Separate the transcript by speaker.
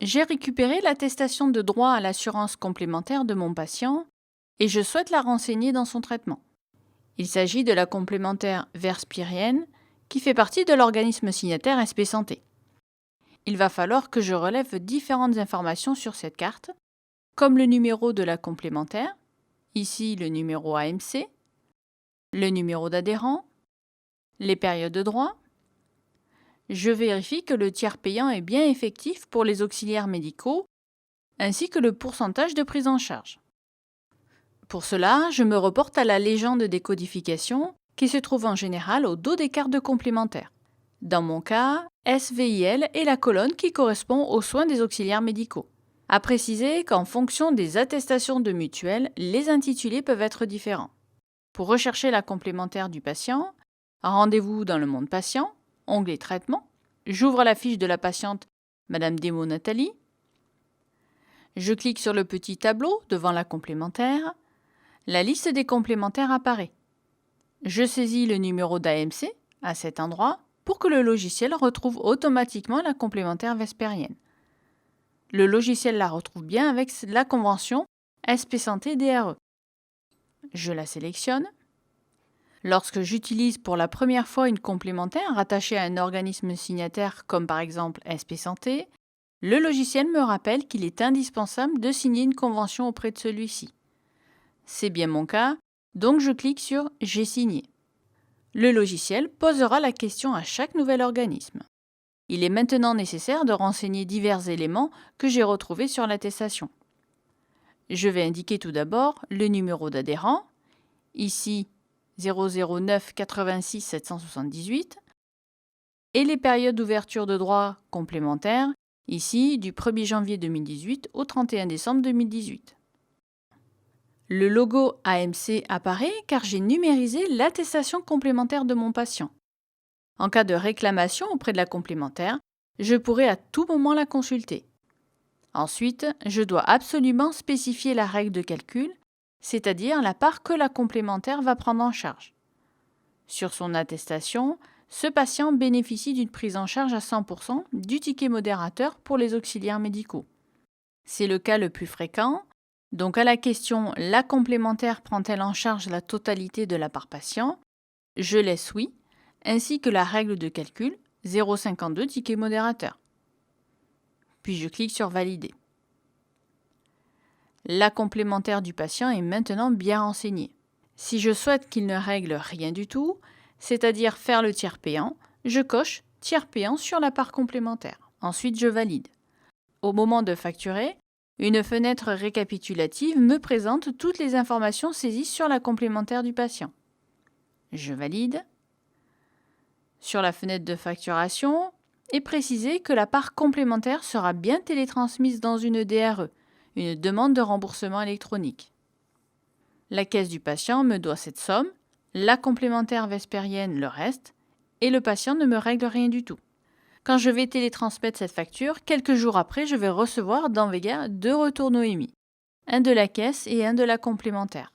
Speaker 1: J'ai récupéré l'attestation de droit à l'assurance complémentaire de mon patient et je souhaite la renseigner dans son traitement. Il s'agit de la complémentaire Verspirienne qui fait partie de l'organisme signataire SP Santé. Il va falloir que je relève différentes informations sur cette carte, comme le numéro de la complémentaire, ici le numéro AMC, le numéro d'adhérent, les périodes de droit. Je vérifie que le tiers payant est bien effectif pour les auxiliaires médicaux, ainsi que le pourcentage de prise en charge. Pour cela, je me reporte à la légende des codifications qui se trouve en général au dos des cartes de complémentaires. Dans mon cas, SVIL est la colonne qui correspond aux soins des auxiliaires médicaux. À préciser qu'en fonction des attestations de mutuelle, les intitulés peuvent être différents. Pour rechercher la complémentaire du patient, rendez-vous dans le monde patient, onglet traitement, j'ouvre la fiche de la patiente Madame Demo Nathalie, je clique sur le petit tableau devant la complémentaire, la liste des complémentaires apparaît. Je saisis le numéro d'AMC à cet endroit pour que le logiciel retrouve automatiquement la complémentaire vespérienne. Le logiciel la retrouve bien avec la convention SP Santé DRE. Je la sélectionne. Lorsque j'utilise pour la première fois une complémentaire rattachée à un organisme signataire comme par exemple SP Santé, le logiciel me rappelle qu'il est indispensable de signer une convention auprès de celui-ci. C'est bien mon cas, donc je clique sur « J'ai signé ». Le logiciel posera la question à chaque nouvel organisme. Il est maintenant nécessaire de renseigner divers éléments que j'ai retrouvés sur l'attestation. Je vais indiquer tout d'abord le numéro d'adhérent, ici 009 86 778, et les périodes d'ouverture de droits complémentaires, ici du 1er janvier 2018 au 31 décembre 2018. Le logo AMC apparaît car j'ai numérisé l'attestation complémentaire de mon patient. En cas de réclamation auprès de la complémentaire, je pourrai à tout moment la consulter. Ensuite, je dois absolument spécifier la règle de calcul, c'est-à-dire la part que la complémentaire va prendre en charge. Sur son attestation, ce patient bénéficie d'une prise en charge à 100% du ticket modérateur pour les auxiliaires médicaux. C'est le cas le plus fréquent. Donc à la question « La complémentaire prend-elle en charge la totalité de la part patient ?» je laisse oui, ainsi que la règle de calcul 0,52 ticket modérateur. Puis je clique sur « Valider ». La complémentaire du patient est maintenant bien renseignée. Si je souhaite qu'il ne règle rien du tout, c'est-à-dire faire le tiers payant, je coche « Tiers payant » sur la part complémentaire. Ensuite, je valide. Au moment de facturer, une fenêtre récapitulative me présente toutes les informations saisies sur la complémentaire du patient. Je valide. Sur la fenêtre de facturation, est précisé que la part complémentaire sera bien télétransmise dans une DRE, une demande de remboursement électronique. La caisse du patient me doit cette somme, la complémentaire vespérienne le reste, et le patient ne me règle rien du tout. Quand je vais télétransmettre cette facture, quelques jours après, je vais recevoir dans Vega 2 retours Noémie, un de la caisse et un de la complémentaire.